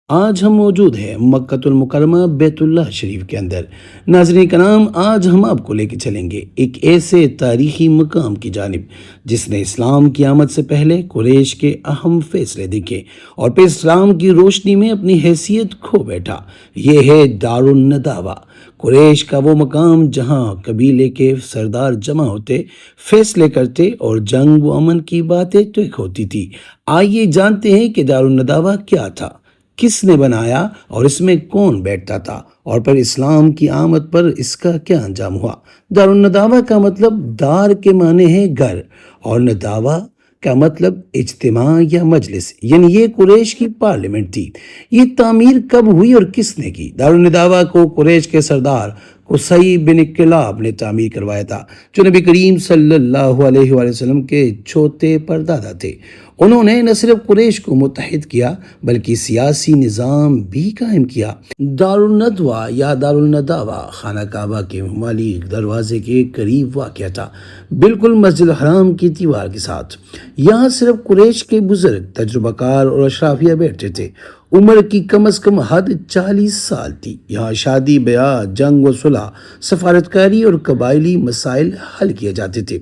آج ہم موجود ہیں مکہ المکرمہ بیت اللہ شریف کے اندر۔ ناظرین کرام، آج ہم آپ کو لے کے چلیں گے ایک ایسے تاریخی مقام کی جانب جس نے اسلام کی آمد سے پہلے قریش کے اہم فیصلے دیکھے اور پھر اسلام کی روشنی میں اپنی حیثیت کھو بیٹھا۔ یہ ہے دار النداوہ، قریش کا وہ مقام جہاں قبیلے کے سردار جمع ہوتے، فیصلے کرتے اور جنگ و امن کی باتیں طے ہوتی تھی۔ آئیے جانتے ہیں کہ دار النداوہ کیا تھا، کس نے بنایا اور اس میں کون بیٹھتا تھا، اور پھر اسلام کی آمد پر اس کا کیا انجام ہوا۔ دار النداوہ کا مطلب دار کے معنی ہے گھر، اور نداوہ کا مطلب اجتماع یا مجلس، یعنی یہ قریش کی پارلیمنٹ تھی۔ یہ تعمیر کب ہوئی اور کس نے کی؟ دار النداوہ کو قریش کے سردار قصی بن کلاب نے تعمیر کروایا تھا، جو نبی کریم صلی اللہ علیہ وآلہ وسلم کے چھوٹے پردادا تھے۔ انہوں نے نہ صرف قریش کو متحد کیا بلکہ سیاسی نظام بھی قائم کیا۔ دار الندوہ یا دار النداوہ خانہ کعبہ کے شمالی دروازے کے قریب واقع تھا، بالکل مسجد الحرام کی دیوار کے ساتھ۔ یہاں صرف قریش کے بزرگ، تجربہ کار اور اشرافیہ بیٹھتے تھے۔ عمر کی کم از کم حد 40 سال تھی۔ یہاں شادی بیاہ، جنگ و صلح، سفارتکاری اور قبائلی مسائل حل کیے جاتے تھے۔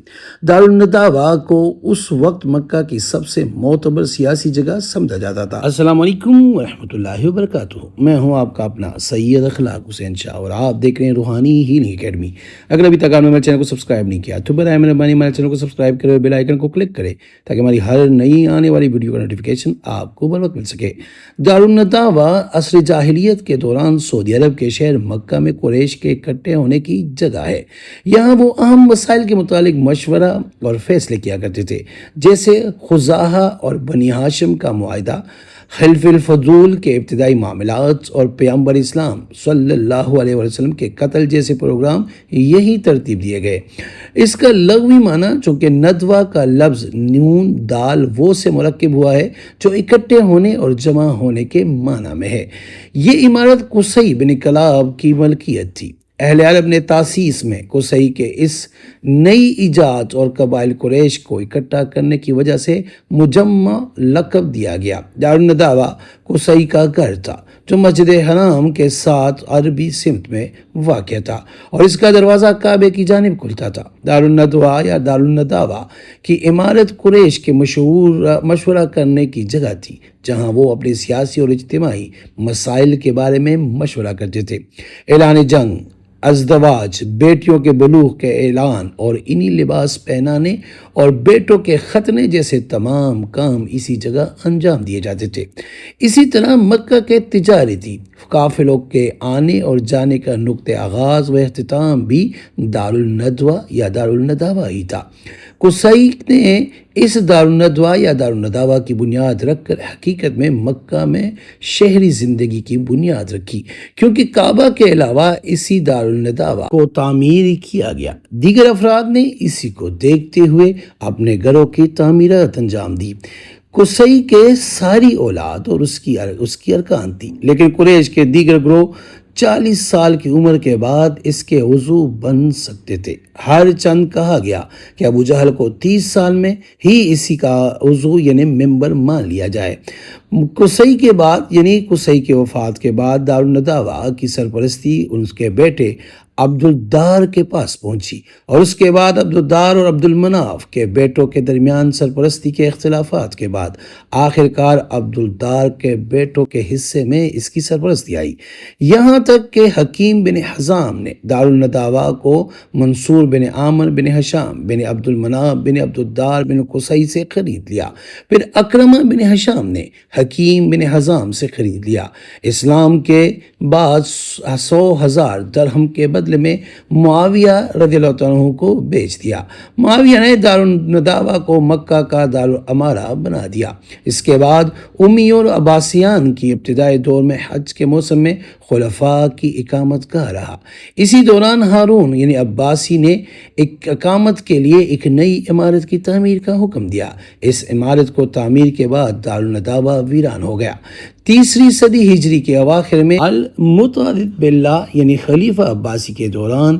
دار النداوہ کو اس وقت مکہ کی سب سے معتبر سیاسی جگہ سمجھا جاتا تھا۔ السلام علیکم ورحمۃ اللہ وبرکاتہ۔ میں ہوں آپ کا اپنا سید اخلاق حسین شاہ اور آپ دیکھ رہے ہیں روحانی ہیلنگ اکیڈمی۔ اگر ابھی تک آپ نے میرے چینل کو سبسکرائب نہیں کیا تو برائے مہربانی ہمارے چینل کو سبسکرائب کرے، بیل آئیکن کو کلک کرے تاکہ ہماری ہر نئی آنے والی ویڈیو کا نوٹیفیکیشن آپ کو بروقت مل سکے۔ دار النداوہ عصر جاہلیت کے دوران سعودی عرب کے شہر مکہ میں قریش کے اکٹھے ہونے کی جگہ ہے۔ یہاں وہ اہم مسائل کے متعلق مشورہ اور فیصلے کیا کرتے تھے، جیسے خزاعہ اور بنی ہاشم کا معاہدہ، حلف الفضول کے ابتدائی معاملات اور پیغمبر اسلام صلی اللہ علیہ وسلم کے قتل جیسے پروگرام یہی ترتیب دیے گئے۔ اس کا لغوی معنی چونکہ ندوہ کا لفظ نون دال وہ سے مرکب ہوا ہے جو اکٹھے ہونے اور جمع ہونے کے معنی میں ہے۔ یہ عمارت قصی بن کلاب کی ملکیت تھی۔ اہل عرب نے تاسیس میں قصی کے اس نئی ایجاد اور قبائل قریش کو اکٹھا کرنے کی وجہ سے مجمع لقب دیا گیا۔ دار النداوہ قصی کا گھر تھا جو مسجد حرام کے ساتھ عربی سمت میں واقع تھا اور اس کا دروازہ کعبے کی جانب کھلتا تھا۔ دار الندوہ یا دار النداوہ کی عمارت قریش کے مشورہ کرنے کی جگہ تھی، جہاں وہ اپنے سیاسی اور اجتماعی مسائل کے بارے میں مشورہ کرتے تھے۔ اعلان جنگ، ازدواج، بیٹیوں کے بلوغ کے اعلان اور انہی لباس پہنانے اور بیٹوں کے ختنے جیسے تمام کام اسی جگہ انجام دیے جاتے تھے۔ اسی طرح مکہ کے تجارتی قافلوں کے آنے اور جانے کا نقطہ آغاز و اختتام بھی دار الندوہ یا دار النداوہ ہی تھا۔ قصی نے اس دار الندوہ یا دار النداوہ کی بنیاد رکھ کر حقیقت میں مکہ میں شہری زندگی کی بنیاد رکھی، کیونکہ کعبہ کے علاوہ اسی دار النداوہ کو تعمیر کیا گیا۔ دیگر افراد نے اسی کو دیکھتے ہوئے اپنے گھروں کی تعمیرات انجام دی۔ قصی کے ساری اولاد اور اس کی ارکان تھی، لیکن قریش کے دیگر گروہ 40 سال کی عمر کے بعد اس کے عضو بن سکتے تھے۔ ہر چند کہا گیا کہ ابو جہل کو 30 سال میں ہی اسی کا عضو یعنی ممبر مان لیا جائے۔ قصی کے بعد یعنی قصی کے وفات کے بعد دار النداوہ کی سرپرستی ان کے بیٹے عبدالدار کے پاس پہنچی اور اس کے بعد عبدالدار اور عبدالمناف کے بیٹوں کے درمیان سرپرستی کے اختلافات کے بعد آخرکار عبدالدار کے بیٹوں کے حصے میں اس کی سرپرستی آئی، یہاں تک کہ حکیم بن حزام نے دار النداوہ کو منصور بن عامر بن ہشام بن عبدالمناف بن عبدالدار بن قصی سے خرید لیا۔ پھر اکرمہ بن ہشام نے حکیم بن حزام سے خرید لیا۔ اسلام کے بعد 100,000 درہم کے بدلے میں معاویہ رضی اللہ عنہ کو بیچ دیا۔ معاویہ نے دار النداوہ کو مکہ کا دار الامارہ بنا دیا۔ اس کے بعد امیوں اور عباسیان کی ابتدائی دور میں حج کے موسم میں خلفاء کی اقامت گاہ رہا۔ اسی دوران ہارون یعنی عباسی نے اقامت کے لیے ایک نئی عمارت کی تعمیر کا حکم دیا۔ اس عمارت کو تعمیر کے بعد دار النداوہ ویران ہو گیا۔ 3 صدی ہجری کے اواخر میں المطارد باللہ یعنی خلیفہ عباسی کے دوران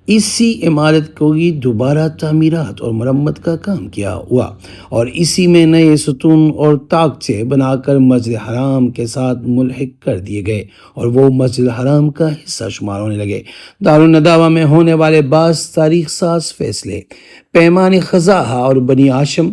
اسی عمارت کو ہی دوبارہ تعمیرات اور مرمت کا کام کیا ہوا اور اسی میں نئے ستون اور طاقچے بنا کر مسجد حرام کے ساتھ ملحق کر دیے گئے اور وہ مسجد حرام کا حصہ شمار ہونے لگے۔ دارالنداوا میں ہونے والے بعض تاریخ ساز فیصلے، پیمان خزاعہ اور بنی ہاشم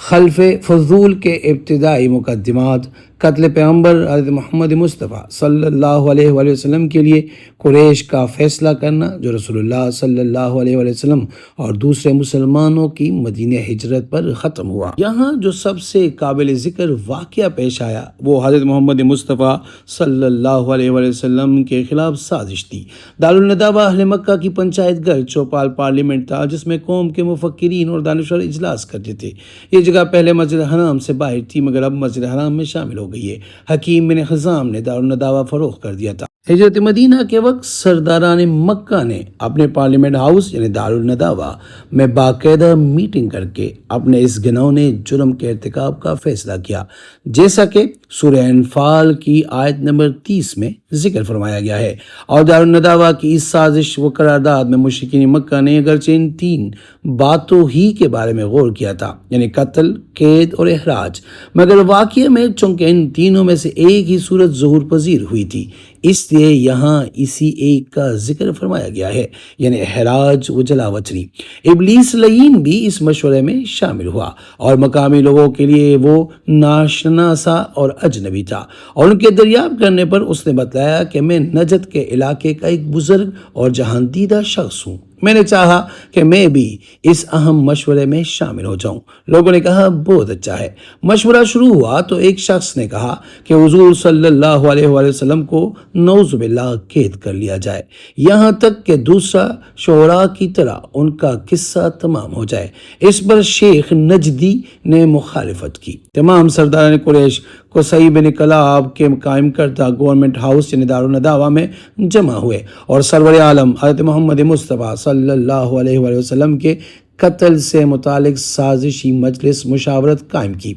خلف فضول کے ابتدائی مقدمات، قتل پیغمبر حضرت محمد مصطفیٰ صلی اللہ علیہ وآلہ وسلم کے لیے قریش کا فیصلہ کرنا جو رسول اللہ صلی اللہ علیہ وآلہ وسلم اور دوسرے مسلمانوں کی مدینہ ہجرت پر ختم ہوا۔ یہاں جو سب سے قابل ذکر واقعہ پیش آیا وہ حضرت محمد مصطفیٰ صلی اللہ علیہ وآلہ وسلم کے خلاف سازش تھی۔ دارالنداوا اہل مکہ کی پنچایت گھر چوپال پارلیمنٹ تھا جس میں قوم کے مفکرین اور دانشور اجلاس کرتے تھے۔ یہ جگہ پہلے مسجد حرام سے باہر تھی مگر اب مسجد حرام میں شامل ہو گئی ہے۔ حکیم بن حزام نے دارالنداوا فروخت کر دیا تھا۔ ہجرت مدینہ کے وقت سرداران مکہ نے اپنے پارلیمنٹ ہاؤس یعنی دارالنداوا میں باقاعدہ میٹنگ کر کے اپنے اس گھنونے جرم کے ارتکاب کا فیصلہ کیا، جیسا کہ سورہ انفال کی آیت نمبر 30 میں ذکر فرمایا گیا ہے۔ اور دارالنداوا کی اس سازش و قرارداد میں مشرکین مکہ نے اگرچہ ان 3 باتوں ہی کے بارے میں غور کیا تھا، یعنی قتل، قید اور اخراج، مگر واقعے میں چونکہ ان تینوں میں سے ایک ہی صورت ظہور پذیر ہوئی تھی اس لیے یہاں اسی ایک کا ذکر فرمایا گیا ہے، یعنی احراج و جلاوطنی۔ ابلیس لعین بھی اس مشورے میں شامل ہوا اور مقامی لوگوں کے لیے وہ ناشناسا اور اجنبی تھا، اور ان کے دریافت کرنے پر اس نے بتلایا کہ میں نجد کے علاقے کا ایک بزرگ اور جہاندیدہ شخص ہوں۔ میں نے چاہا کہ میں بھی اس اہم مشورے میں شامل ہو جاؤں۔ لوگوں نے کہا بہت اچھا ہے۔ مشورہ شروع ہوا تو ایک شخص نے کہا کہ حضور صلی اللہ علیہ وآلہ وسلم کو نعوذ باللہ قید کر لیا جائے، یہاں تک کہ دوسرا شعراء کی طرح ان کا قصہ تمام ہو جائے۔ اس پر شیخ نجدی نے مخالفت کی۔ تمام سرداران قریش قصی بن کلاب کے قائم کردہ گورنمنٹ ہاؤس یعنی دارالنداوا میں جمع ہوئے اور سرور عالم حضرت محمد مصطفیٰ صلی اللہ علیہ وآلہ وسلم کے قتل سے متعلق سازشی مجلس مشاورت قائم کی۔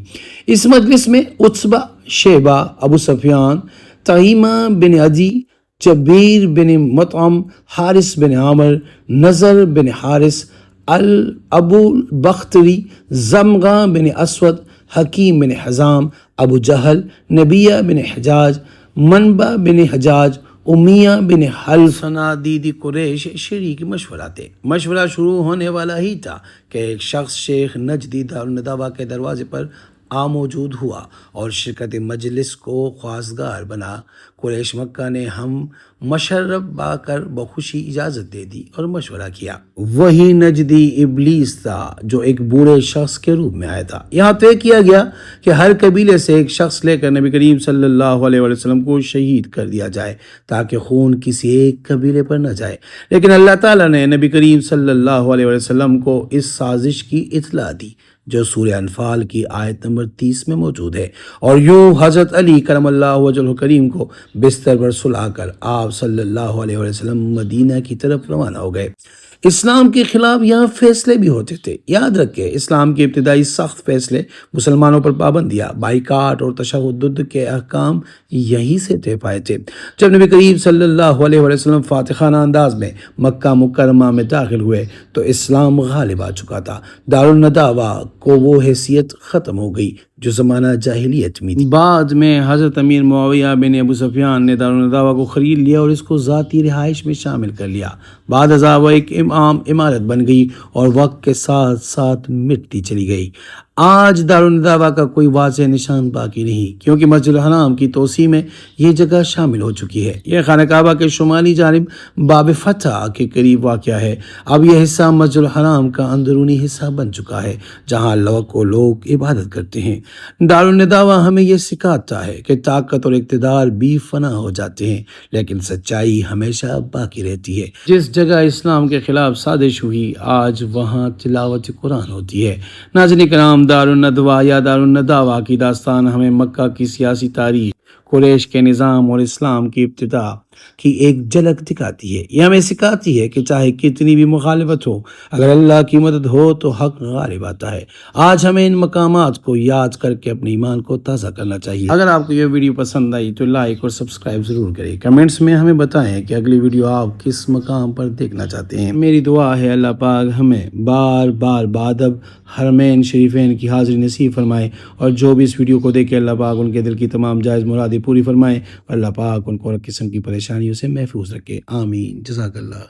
اس مجلس میں عتبہ، شیبہ، ابو سفیان، تہیمہ بن عدی، جبیر بن مطعم، حارث بن عامر، نضر بن حارث، ابو بختری، زمغہ بن اسود، حکیم بن حزام، ابو جہل، نبیہ بن حجاج، منبع بن حجاج، امیہ بن حلف، صنادید قریش شریک مشورہ تھے۔ مشورہ شروع ہونے والا ہی تھا کہ ایک شخص شیخ نجدی دارالنداوا کے دروازے پر موجود ہوا اور شرکت مجلس کو خواستگار بنا۔ قریش مکہ نے ہم مشرب با کر بخوشی اجازت دے دی اور مشورہ کیا۔ وہی نجدی ابلیس تھا جو ایک بوڑھے شخص کے روپ میں آیا تھا۔ یہاں طے کیا گیا کہ ہر قبیلے سے ایک شخص لے کر نبی کریم صلی اللہ علیہ وسلم کو شہید کر دیا جائے تاکہ خون کسی ایک قبیلے پر نہ جائے، لیکن اللہ تعالیٰ نے نبی کریم صلی اللہ علیہ وسلم کو اس سازش کی اطلاع دی جو سورہ انفال کی آیت نمبر 30 میں موجود ہے، اور یوں حضرت علی کرم اللہ وجہہ کریم کو بستر پر سلا کر آپ صلی اللہ علیہ وسلم مدینہ کی طرف روانہ ہو گئے۔ اسلام کے خلاف یہاں فیصلے بھی ہوتے تھے۔ یاد رکھیں اسلام کے ابتدائی سخت فیصلے، مسلمانوں پر پابندیاں، بائیکاٹ اور تشدد کے احکام یہیں سے طے پائے تھے۔ جب نبی کریم صلی اللہ علیہ وسلم فاتحانہ انداز میں مکہ مکرمہ میں داخل ہوئے تو اسلام غالب آ چکا تھا۔ دارالنداوا کو وہ حیثیت ختم ہو گئی جو زمانہ جاہلیت میں تھی۔ بعد میں حضرت امیر معاویہ بن ابو سفیان نے دارالنداوا کو خرید لیا اور اس کو ذاتی رہائش میں شامل کر لیا۔ بعد ازاں وہ ایک عام عمارت بن گئی اور وقت کے ساتھ ساتھ مٹتی چلی گئی۔ آج دارالنداوا کا کوئی واضح نشان باقی نہیں کیونکہ مسجد الحرام کی توسیع میں یہ جگہ شامل ہو چکی ہے۔ یہ خانہ کعبہ کے شمالی جانب باب فتح کے قریب واقع ہے۔ اب یہ حصہ مسجد الحرام کا اندرونی حصہ بن چکا ہے جہاں لوگ عبادت کرتے ہیں۔ دارالنداوا ہمیں یہ سکھاتا ہے کہ طاقت اور اقتدار بھی فنا ہو جاتے ہیں لیکن سچائی ہمیشہ باقی رہتی ہے۔ جس جگہ اسلام کے خلاف سازش ہوئی آج وہاں تلاوت قرآن ہوتی ہے۔ ناظرین کرام، دارالندوا یا دارالنداوا کی داستان ہمیں مکہ کی سیاسی تاریخ، قریش کے نظام اور اسلام کی ابتدا کی ایک جھلک دکھاتی ہے۔ یہ ہمیں سکھاتی ہے کہ چاہے کتنی بھی مخالفت ہو، اگر اللہ کی مدد ہو تو حق غالب آتا ہے۔ آج ہمیں ان مقامات کو یاد کر کے اپنے ایمان کو تازہ کرنا چاہیے۔ اگر آپ کو یہ ویڈیو پسند آئی تو لائک اور سبسکرائب ضرور کریں۔ کمنٹس میں ہمیں بتائیں کہ اگلی ویڈیو آپ کس مقام پر دیکھنا چاہتے ہیں۔ میری دعا ہے اللہ پاک ہمیں بار بار بادب حرمین شریفین کی حاضری نصیب فرمائے، اور جو بھی اس ویڈیو کو دیکھے اللہ پاک ان کے دل کی تمام جائز مرادیں پوری فرمائے، اور اللہ پاک ان کو ہر قسم کی پریشانیوں سے محفوظ رکھے۔ آمین۔ جزاک اللہ۔